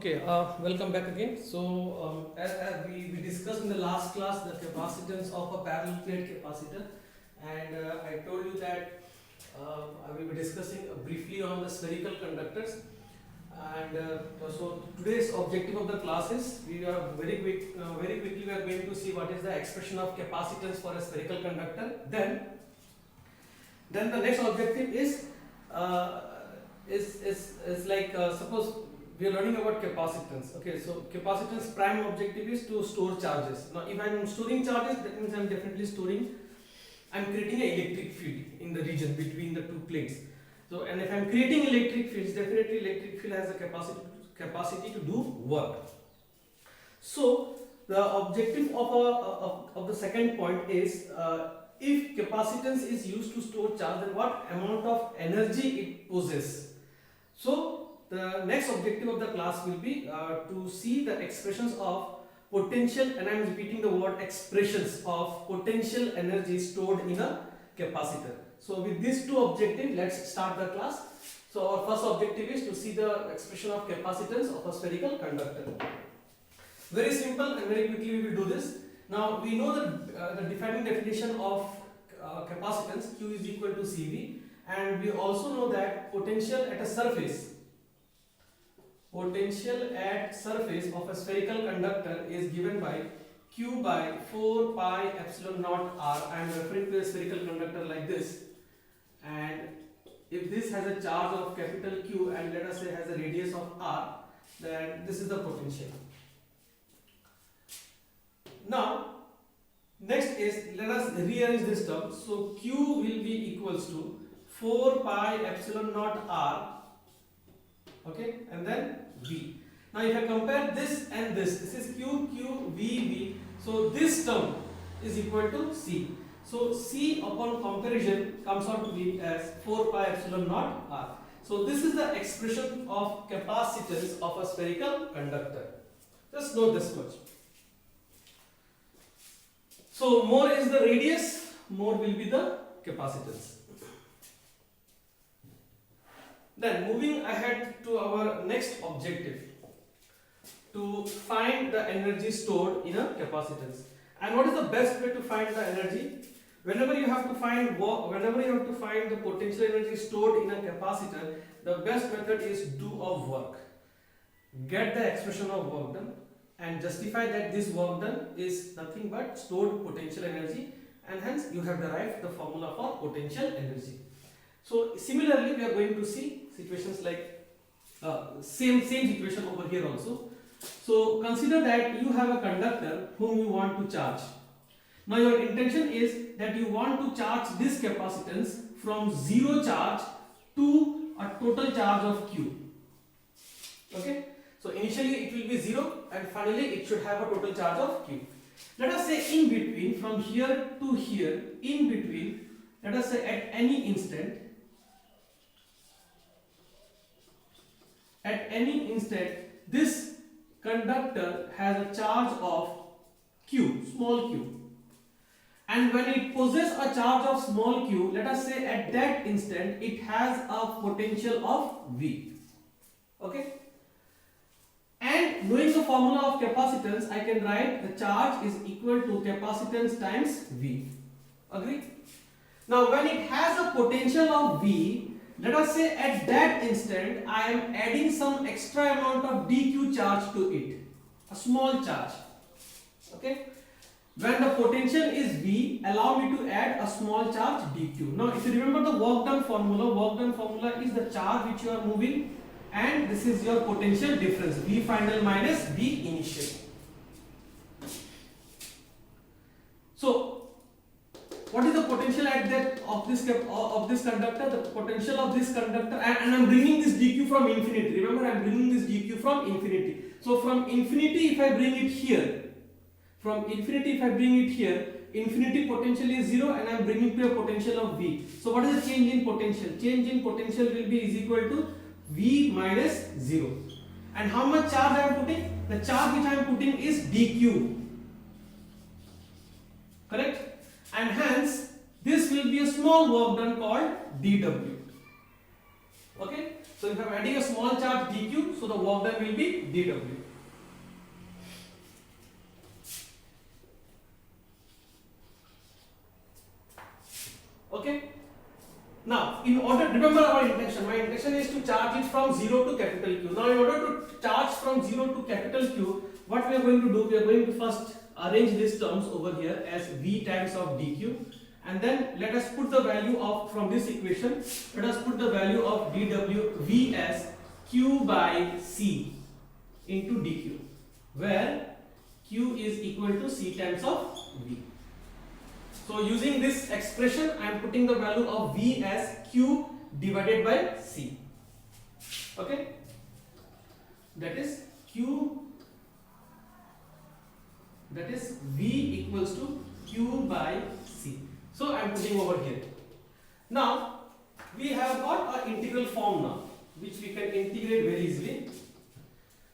Okay, welcome back again. So, as we discussed in the last class the capacitance of a parallel plate capacitor, and I told you that I will be discussing briefly on the spherical conductors. And so today's objective of the class is we are very quickly we are going to see what is the expression of capacitance for a spherical conductor. Then the next objective is like suppose we are learning about capacitance. Okay, so capacitance prime objective is to store charges. Now, if I am storing charges, that means I am definitely I am creating an electric field in the region between the two plates. So, and if I am creating electric fields, definitely electric field has a capacity to do work. So, the objective of the second point is if capacitance is used to store charge, then what amount of energy it possesses. So, the next objective of the class will be to see the expressions of potential, and I am repeating the word expressions of potential energy stored in a capacitor. So with these two objectives, let's start the class. So our first objective is to see the expression of capacitance of a spherical conductor. Very simple and very quickly we will do this. Now we know the defining definition of capacitance, Q is equal to CV, and we also know that potential at surface of a spherical conductor is given by Q by 4 pi epsilon naught r. I am referring to a spherical conductor like this, and if this has a charge of capital Q and let us say has a radius of r, then this is the potential. Now next is, let us rearrange this term. So Q will be equals to 4 pi epsilon naught r, okay, and then V. Now if I compare this and this is Q, Q, V, V. So this term is equal to C. So C upon comparison comes out to be as 4 pi epsilon naught R. So this is the expression of capacitance of a spherical conductor. Just note this much. So more is the radius, more will be the capacitance. Then moving ahead to our next objective, to find the energy stored in a capacitance. And what is the best way to find the energy? Whenever you have to find the potential energy stored in a capacitor, the best method is do a work. Get the expression of work done and justify that this work done is nothing but stored potential energy, and hence you have derived the formula for potential energy. So similarly, we are going to see situations like same situation over here also. So consider that you have a conductor whom you want to charge. Now your intention is that you want to charge this capacitance from 0 charge to a total charge of Q. Okay. So initially it will be 0 and finally it should have a total charge of Q. Let us say in between, from here to here, in between, let us say at any instant, this conductor has a charge of Q, small q. And when it possesses a charge of small q, let us say at that instant, it has a potential of V. Okay? And knowing the formula of capacitance, I can write the charge is equal to capacitance times V. Agree? Now when it has a potential of V, let us say at that instant I am adding some extra amount of dq charge to it, a small charge. Okay? When the potential is V, allow me to add a small charge dq. Now if you remember the work done formula is the charge which you are moving, and this is your potential difference, V final minus V initial. So what is the potential at that of this conductor? The potential of this conductor, and I am bringing this dq from infinity. Remember, I am bringing this dq from infinity. So from infinity, if I bring it here, infinity potential is 0, and I am bringing to a potential of V. So what is the change in potential? Change in potential will be is equal to V minus 0. And how much charge I am putting? The charge which I am putting is dq. Correct? And hence this will be a small work done called dW. Okay? So if I am adding a small charge dq, so the work done will be dw. Okay. Now, in order, remember our intention. My intention is to charge it from 0 to capital Q. Now, in order to charge from 0 to capital Q, what we are going to do? We are going to first arrange these terms over here as V times of dq, and then let us put the value of, from this equation, let us put the value of dw V as Q by C into dq, where Q is equal to C times of V. So using this expression, I am putting the value of V as Q divided by C. Okay, that is Q, that is V equals to Q by C. So I am putting over here. Now we have got an integral form now, which we can integrate very easily.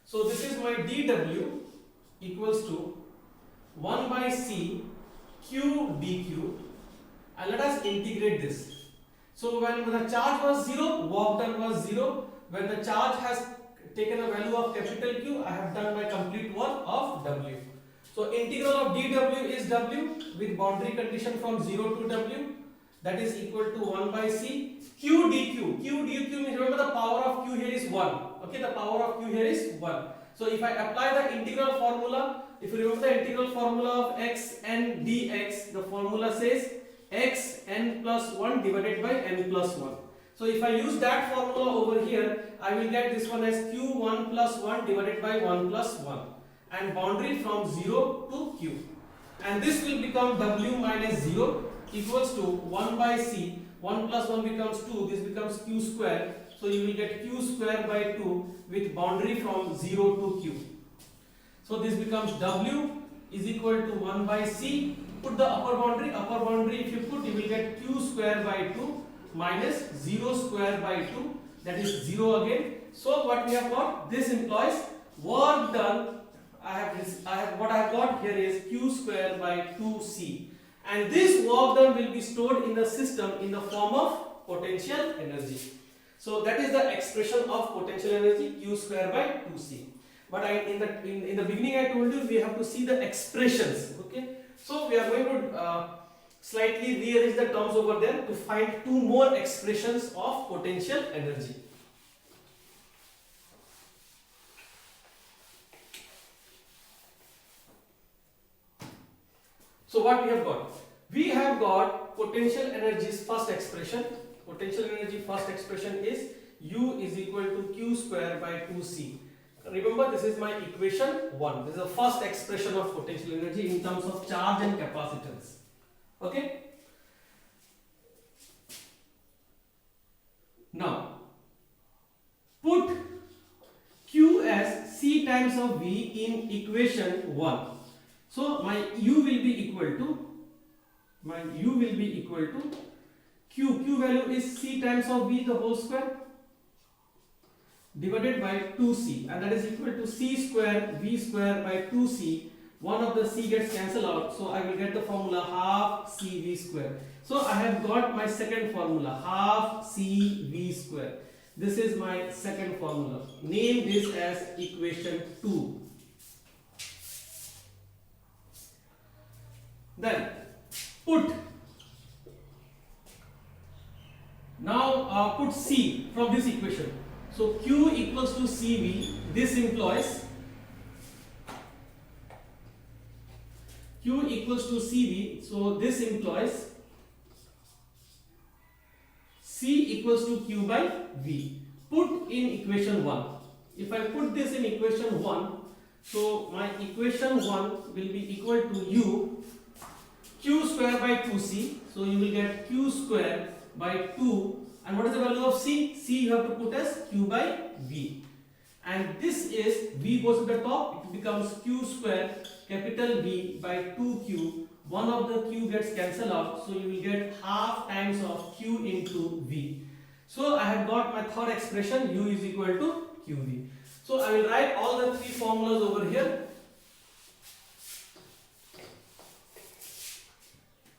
So this is my dw equals to 1 by C Q dq, and let us integrate this. So when the charge was 0, work done was 0. When the charge has taken a value of capital Q, I have done my complete work of W. So integral of dw is W with boundary condition from 0 to W, that is equal to 1 by C Q dq. Q dq means, remember, the power of Q here is 1. Okay, the power of Q here is 1. So if I apply the integral formula, if you remember the integral formula of x n dx, the formula says x n plus 1 divided by n plus 1. So if I use that formula over here, I will get this one as q1 plus 1 divided by 1 plus 1, and boundary from 0 to q. And this will become w minus 0 equals to 1 by c. 1 plus 1 becomes 2, this becomes q square. So you will get q square by 2 with boundary from 0 to q. So this becomes w is equal to 1 by c. Put the upper boundary if you put, you will get q square by 2 minus 0 square by 2, that is 0 again. So what we have got, this implies work done, what I have got here is q square by 2c, and this work done will be stored in the system in the form of potential energy. So that is the expression of potential energy, q square by 2c. But in the beginning I told you we have to see the expressions. Okay, so we are going to slightly rearrange the terms over there to find two more expressions of potential energy. So what we have got? We have got potential energy's first expression. Potential energy first expression is U is equal to Q square by 2C. Remember, this is my equation 1. This is the first expression of potential energy in terms of charge and capacitance. Okay. Now, put Q as C times of V in equation 1. So my U will be equal to Q value is C times of V the whole square divided by 2C, and that is equal to C square V square by 2C. One of the C gets cancelled out, so I will get the formula half CV square. So I have got my second formula, half CV square. This is my second formula. Name this as equation 2. Then put C from this equation. So Q equals to CV. This implies Q equals to CV. So this implies C equals to Q by V. Put in equation 1. If I put this in equation 1, so my equation 1 will be equal to U Q square by 2C. So you will get Q square by 2. And what is the value of C? C you have to put as Q by V. And this is V goes to the top, it becomes Q square capital V by 2Q. One of the Q gets cancelled out, so you will get half times of Q into V. So I have got my third expression, U is equal to QV. So I will write all the three formulas over here.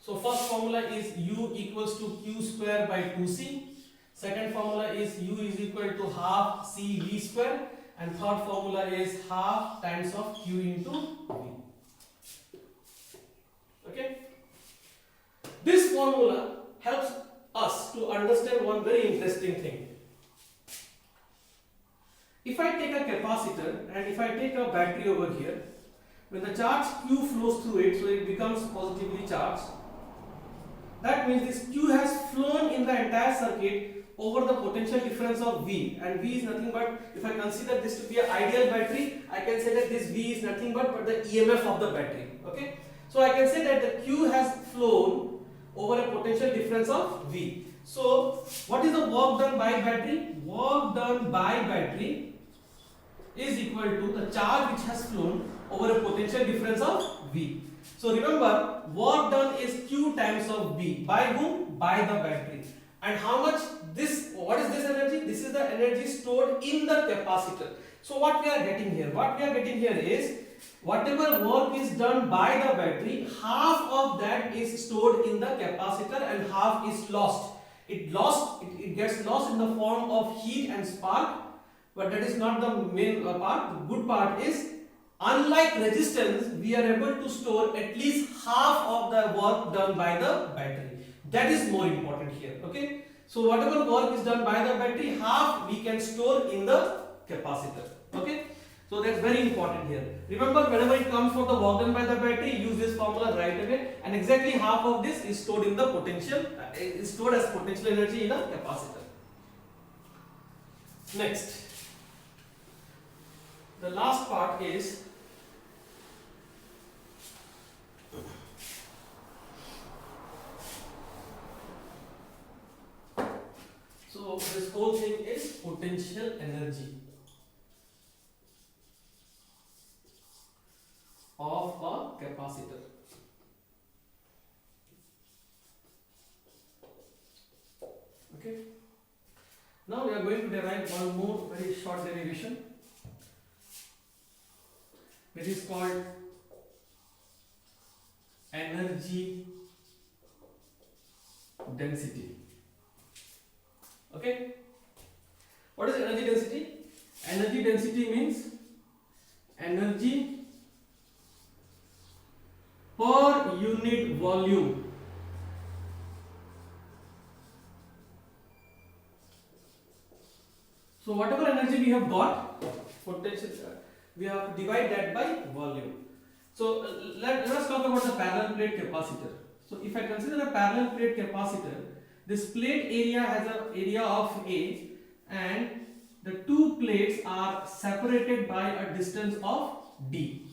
So first formula is U equals to Q square by 2C. Second formula is U is equal to half CV square, and third formula is half times of Q into V. Okay. This formula helps us to understand one very interesting thing. If I take a capacitor and if I take a battery over here, when the charge Q flows through it, so it becomes positively charged. That means this Q has flown in the entire circuit over the potential difference of V, and V is nothing but, if I consider this to be an ideal battery, I can say that this V is nothing but the EMF of the battery. Okay, so I can say that the Q has flown over a potential difference of V. So what is the work done by battery? Work done by battery is equal to the charge which has flown over a potential difference of V. So remember, work done is Q times of V. By whom? By the battery. And how much this, what is this energy? This is the energy stored in the capacitor. So what we are getting here? What we are getting here is, whatever work is done by the battery, half of that is stored in the capacitor and half is lost. It gets lost in the form of heat and spark, but that is not the main part. The good part is, unlike resistance, we are able to store at least half of the work done by the battery. That is more important here. Okay, so whatever work is done by the battery, half we can store in the capacitor. Okay, so that's very important here. Remember, whenever it comes for the work done by the battery, use this formula right away, and exactly half of this is stored in the potential, is stored as potential energy in a capacitor. Next, the last part is, so this whole thing is potential energy of a capacitor. Okay. Now we are going to derive one more very short derivation. It is called energy density. Okay. What is energy density? Energy density means energy per unit volume. So whatever energy we have got, potential, we have to divide that by volume. So let us talk about the parallel plate capacitor. So if I consider a parallel plate capacitor, this plate area has an area of A, and the two plates are separated by a distance of D.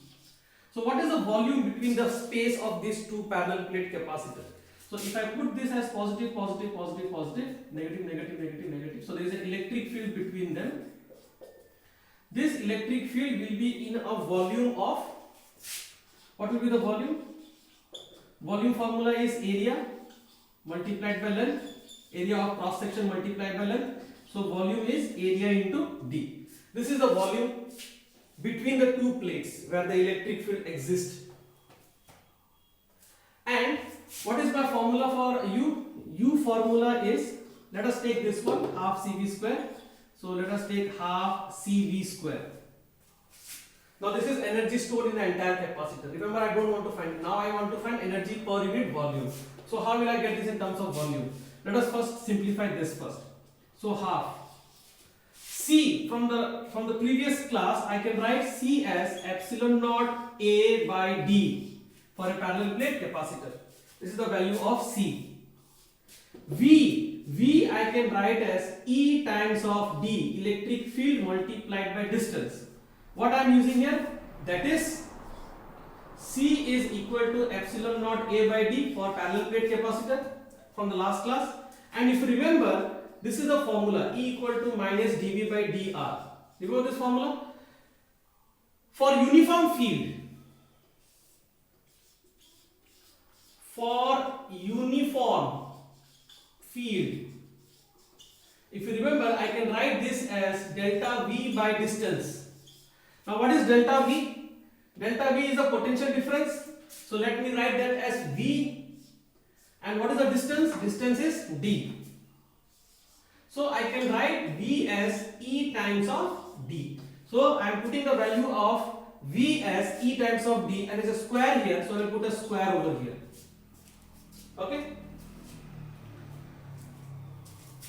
So what is the volume between the space of these two parallel plate capacitors? So if I put this as positive, positive, positive, positive, negative, negative, negative, negative, so there is an electric field between them. This electric field will be in a volume of, what will be the volume? Volume formula is area multiplied by length, area of cross section multiplied by length. So volume is area into D. This is the volume between the two plates where the electric field exists. And what is my formula for U? U formula is, let us take this one, half CV square. So let us take half CV square. Now this is energy stored in the entire capacitor. Remember, I don't want to find, now I want to find energy per unit volume. So how will I get this in terms of volume? Let us first simplify this first. So half C, from the previous class, I can write C as epsilon naught A by D for a parallel plate capacitor. This is the value of C. V I can write as E times of D, electric field multiplied by distance. What I am using here, that is C is equal to epsilon naught A by D for parallel plate capacitor from the last class. And if you remember, this is the formula, E equal to minus dV by dr. Remember this formula? For uniform field, if you remember, I can write this as delta V by distance. Now what is delta V? Delta V is the potential difference. So let me write that as V. And what is the distance? Distance is D. So I can write V as E times of D. So I am putting the value of V as E times of D, and it's a square here, so I will put a square over here. Okay.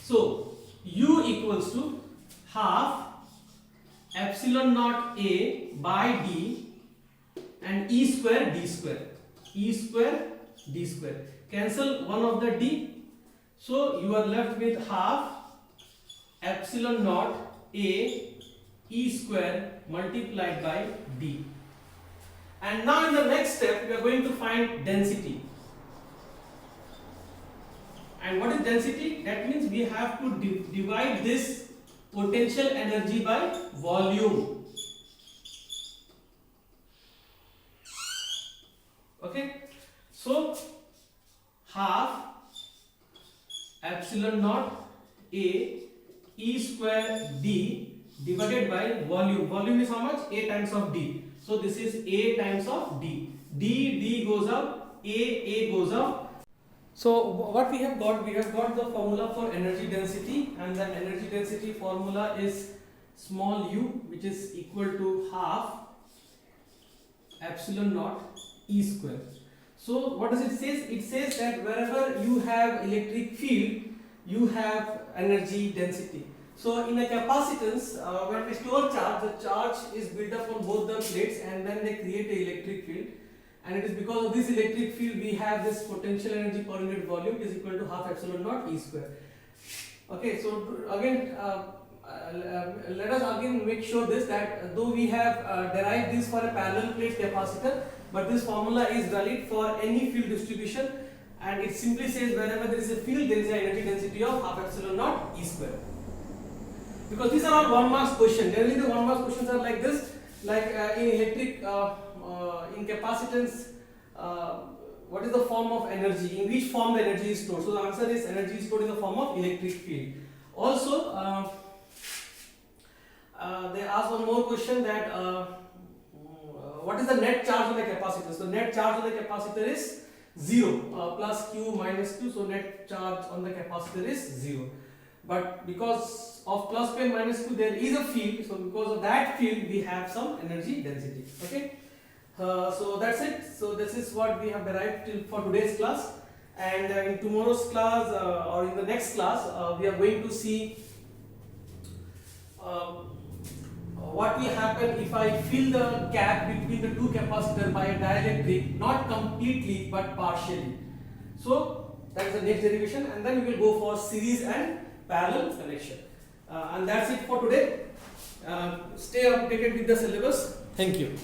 So U equals to half epsilon naught A by D and E square D square. E square D square. Cancel one of the D. So you are left with half epsilon naught A E square multiplied by D. And now in the next step we are going to find density. And what is density? That means we have to divide this potential energy by volume. Okay. So half epsilon naught A E square D divided by volume. Volume is how much? A times of D. So this is A times of D. D goes up, A goes up. So what we have got the formula for energy density, and the energy density formula is small u, which is equal to half epsilon naught E square. So what does it say? It says that wherever you have electric field, you have energy density. So in a capacitance, when we store charge, the charge is built up on both the plates and then they create an electric field. And it is because of this electric field we have this potential energy per unit volume is equal to half epsilon naught E square. Okay, so again, let us again make sure this, that though we have derived this for a parallel plate capacitor, but this formula is valid for any field distribution, and it simply says wherever there is a field there is an energy density of half epsilon naught E square. Because these are all 1 marks question. Generally the 1 marks questions are like this, like in electric, in capacitance, what is the form of energy, in which form the energy is stored. So the answer is energy is stored in the form of electric field. Also they ask one more question, that what is the net charge on the capacitor. So net charge on the capacitor is 0, plus q minus q, so net charge on the capacitor is 0. But because of plus q and minus q there is a field, so because of that field we have some energy density. Okay. So that's it. So this is what we have derived for today's class, and in tomorrow's class or in the next class we are going to see what will happen if I fill the gap between the two capacitors by a dielectric, not completely but partially. So that is the next derivation, and then we will go for series and parallel connection. And that's it for today. Stay updated with the syllabus. Thank you.